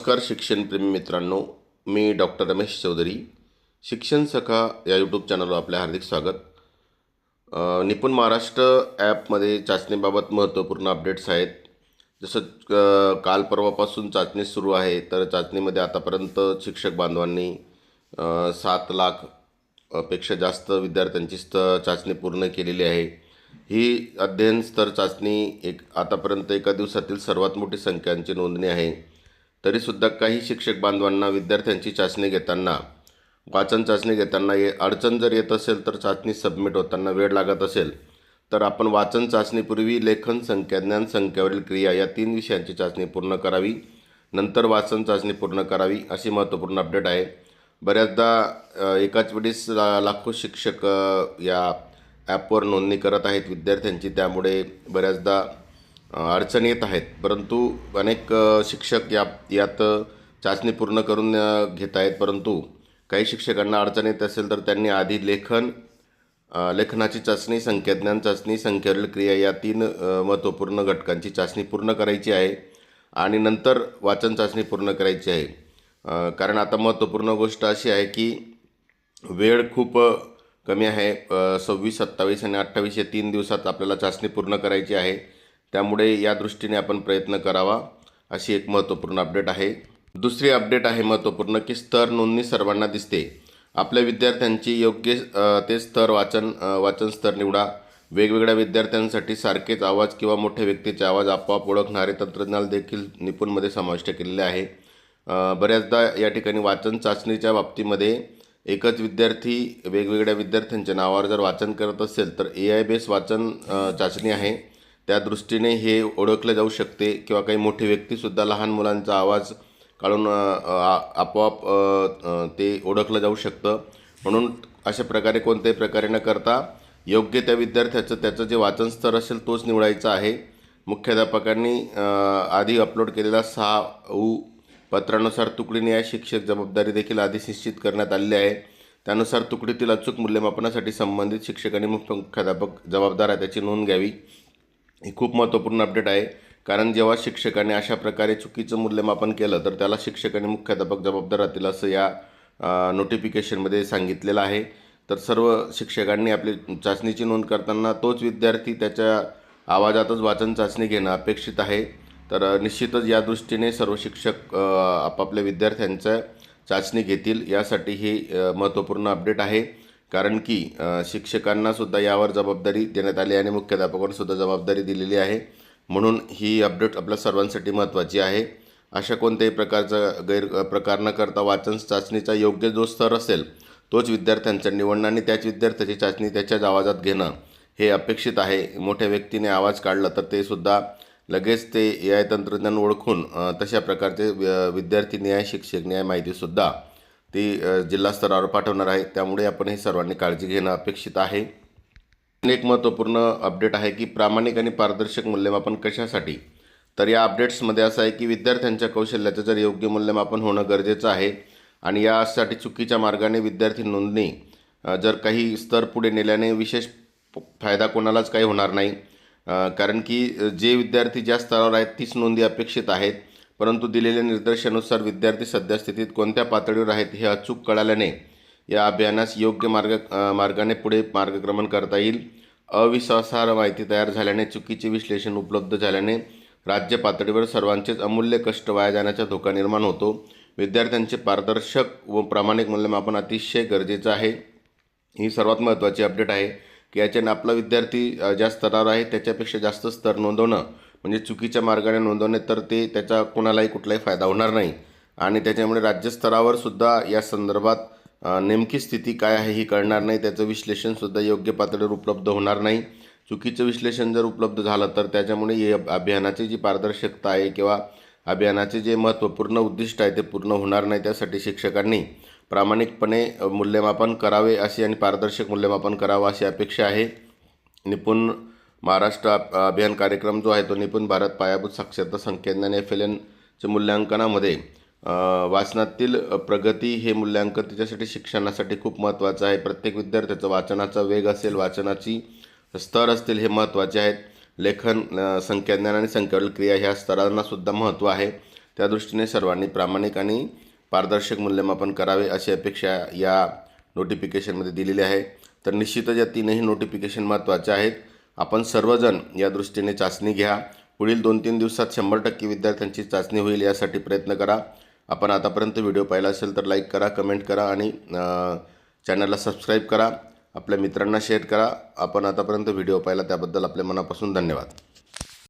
नमस्कार शिक्षणप्रेमी मित्रांनो, मी डॉक्टर रमेश चौधरी. शिक्षण सखा या यूट्यूब चॅनलवर आपले हार्दिक स्वागत. निपुण महाराष्ट्र ॲपमध्ये चाचणीबाबत महत्त्वपूर्ण अपडेट्स आहेत. जसं काल परवापासून चाचणी सुरू आहे, तर चाचणीमध्ये आतापर्यंत शिक्षक बांधवांनी 7 लाख पेक्षा जास्त विद्यार्थ्यांची चाचणी पूर्ण केलेली आहे. ही अध्ययन स्तर चाचणी आतापर्यंत एका दिवसातील सर्वात मोठी संख्यांची नोंदणी आहे. तरीसुद्धा काही शिक्षक बांधवांना विद्यार्थ्यांची चाचणी घेताना, वाचन चाचणी घेताना अडचण जर येत असेल, तर चाचणी सबमिट होताना वेळ लागत असेल, तर आपण वाचन चाचणीपूर्वी लेखन संख्या, ज्ञान संख्यावरील क्रिया या 3 विषयांची चाचणी पूर्ण करावी, नंतर वाचन चाचणी पूर्ण करावी, अशी महत्त्वपूर्ण अपडेट आहे. बऱ्याचदा एकाच वेळेस लाखो शिक्षक या ॲपवर नोंदणी करत आहेत विद्यार्थ्यांची, त्यामुळे बऱ्याचदा अडचणी येत आहेत. परंतु अनेक शिक्षक यात चाचणी पूर्ण करून घेत आहेत. परंतु काही शिक्षकांना अडचण येत असेल, तर त्यांनी आधी लेखनाची चाचणी, संख्याज्ञान चाचणी, संख्यावरील क्रिया या 3 महत्त्वपूर्ण घटकांची चाचणी पूर्ण करायची आहे आणि नंतर वाचन चाचणी पूर्ण करायची आहे. कारण आता महत्त्वपूर्ण गोष्ट अशी आहे की वेळ खूप कमी आहे. 26, 27 आणि 28 या 3 दिवसात आपल्याला चाचणी पूर्ण करायची आहे. त्यामुळे या दृष्टीने आपण प्रयत्न करावा, अशी एक महत्त्वपूर्ण अपडेट आहे. दुसरी अपडेट आहे महत्त्वपूर्ण की स्तर नोंदणी सर्वांना दिसते. आपल्या विद्यार्थ्यांची योग्य ते स्तर वाचन स्तर निवडा. वेगवेगळ्या विद्यार्थ्यांसाठी सारखेच आवाज किंवा मोठ्या व्यक्तीचे आवाज आपोआप ओळखणारे तंत्रज्ञान देखील निपुणमध्ये समाविष्ट केलेले आहे. बऱ्याचदा या ठिकाणी वाचन चाचणीच्या बाबतीमध्ये एकच विद्यार्थी वेगवेगळ्या विद्यार्थ्यांच्या नावावर जर वाचन करत असेल, तर AI बेस वाचन चाचणी आहे. त्या दृष्टीने हे ओळखले जाऊ शकते किंवा काही मोठी व्यक्तीसुद्धा लहान मुलांचा आवाज काढून आपोआप ते ओळखलं जाऊ शकतं. म्हणून अशा प्रकारे कोणत्याही प्रकारे न करता योग्य त्या विद्यार्थ्याचं त्याचं जे वाचन स्तर असेल तोच निवडायचा आहे. मुख्याध्यापकांनी आधी अपलोड केलेला 6 पत्रानुसार तुकडीनिहाय शिक्षक जबाबदारी देखील आधी निश्चित करण्यात आलेली आहे. त्यानुसार तुकडीतील अचूक मूल्यमापनासाठी संबंधित शिक्षक आणि मुख्याध्यापक जबाबदार आहे, त्याची नोंद घ्यावी. ही खूप महत्त्वपूर्ण अपडेट आहे. कारण जेव्हा शिक्षकाने अशा प्रकारे चुकीचं मूल्यमापन केलं, तर त्याला शिक्षक आणि मुख्याध्यापक जबाबदार राहतील, असं या नोटिफिकेशनमध्ये सांगितलेलं आहे. तर सर्व शिक्षकांनी आपली चाचणीची नोंद करताना तोच विद्यार्थी त्याच्या आवाजातच वाचन चाचणी घेणं अपेक्षित आहे. तर निश्चितच या दृष्टीने सर्व शिक्षक आपापल्या विद्यार्थ्यांच्या चाचणी घेतील, यासाठी ही महत्त्वपूर्ण अपडेट आहे. कारण की शिक्षकांनासुद्धा यावर जबाबदारी देण्यात आली आणि मुख्याध्यापकांनासुद्धा जबाबदारी दिलेली आहे. म्हणून ही अपडेट आपल्या सर्वांसाठी महत्त्वाची आहे. अशा कोणत्याही प्रकारचा गैरप्रकार न करता वाचन चाचणीचा योग्य जो स्तर असेल तोच विद्यार्थ्यांचा निवडणं आणि त्याच विद्यार्थ्याची चाचणी त्याच्याच आवाजात घेणं हे अपेक्षित आहे. मोठ्या व्यक्तीने आवाज काढला तर ते सुद्धा लगेच ते AI तंत्रज्ञान ओळखून तशा प्रकारचे विद्यार्थी शिक्षक माहितीसुद्धा ती जिल्हा स्तरावर पाठवणार आहे. त्यामुळे आपण हे सर्वांनी काळजी घेणं अपेक्षित आहे. एक महत्त्वपूर्ण अपडेट आहे की प्रामाणिक आणि पारदर्शक मूल्यमापन कशासाठी. तर या अपडेट्समध्ये असं आहे की विद्यार्थ्यांच्या कौशल्याचं जर योग्य मूल्यमापन होणं गरजेचं आहे आणि यासाठी चुकीच्या मार्गाने विद्यार्थी नोंदणी जर काही स्तर पुढे नेल्याने विशेष फायदा कोणालाच काही होणार नाही. कारण की जे विद्यार्थी ज्या स्तरावर आहेत तीच नोंदी अपेक्षित आहेत. परंतु दिलेल्या निर्देशानुसार विद्यार्थी सध्या स्थितीत कोणत्या पातळीवर आहेत हे अचूक कळाल्याने या अभियानास योग्य मार्गाने पुढे मार्गक्रमण करता येईल. अविश्वासार्ह माहिती तयार झाल्याने, चुकीचे विश्लेषण उपलब्ध झाल्याने राज्य पातळीवर सर्वांचेच अमूल्य कष्ट वाया जाण्याचा धोका निर्माण होतो. विद्यार्थ्यांचे पारदर्शक व प्रामाणिक मूल्यमापन अतिशय गरजेचं आहे. ही सर्वात महत्त्वाची अपडेट आहे की याच्याने आपला विद्यार्थी ज्या स्तरावर आहे त्याच्यापेक्षा जास्त स्तर नोंदवणं म्हणजे चुकीच्या मार्गाने नोंदवणे, तर ते त्याचा कोणालाही कुठलाही फायदा होणार नाही आणि त्याच्यामुळे राज्यस्तरावर सुद्धा या संदर्भात नेमकी स्थिती काय आहे ही कळणार नाही. त्याचं विश्लेषणसुद्धा योग्य पातळीवर उपलब्ध होणार नाही. चुकीचं विश्लेषण जर उपलब्ध झालं तर त्याच्यामुळे हे अभियानाची जी पारदर्शकता आहे किंवा अभियानाचे जे महत्त्वपूर्ण उद्दिष्ट आहे ते पूर्ण होणार नाही. त्यासाठी शिक्षकांनी प्रामाणिकपणे मूल्यमापन करावे अशी आणि पारदर्शक मूल्यमापन करावं अशी अपेक्षा आहे. निपुण महाराष्ट्र अभियान कार्यक्रम जो आहे तो निपुण भारत पायाभूत साक्षरता संख्याज्ञान FLNचे मूल्यांकनामध्ये वाचनातील प्रगती हे मूल्यांकन त्याच्यासाठी शिक्षणासाठी खूप महत्त्वाचं आहे. प्रत्येक विद्यार्थ्याचा वाचनाचा वेग असेल, वाचनाची स्तर असतील हे महत्त्वाचे आहेत. लेखन, संख्याज्ञान आणि संख्यावरील क्रिया ह्या स्तरांनासुद्धा महत्त्व आहे. त्या दृष्टीने सर्वांनी प्रामाणिक आणि पारदर्शक मूल्यमापन करावे अशी अपेक्षा या नोटिफिकेशनमध्ये दिलेली आहे. तर निश्चितच या तीनही नोटिफिकेशन महत्त्वाचे आहेत. आपण सर्वजण या दृष्टीने चाचणी घ्या. पुढील 2-3 दिवसात 100% विद्यार्थ्यांची चाचणी होईल, यासाठी प्रयत्न करा. आपण आतापर्यंत व्हिडिओ पाहिला असेल तर लाईक करा, कमेंट करा आणि चॅनलला सबस्क्राईब करा. आपल्या मित्रांना शेअर करा. आपण आतापर्यंत व्हिडिओ पाहिला त्याबद्दल आपल्या मनापासून धन्यवाद.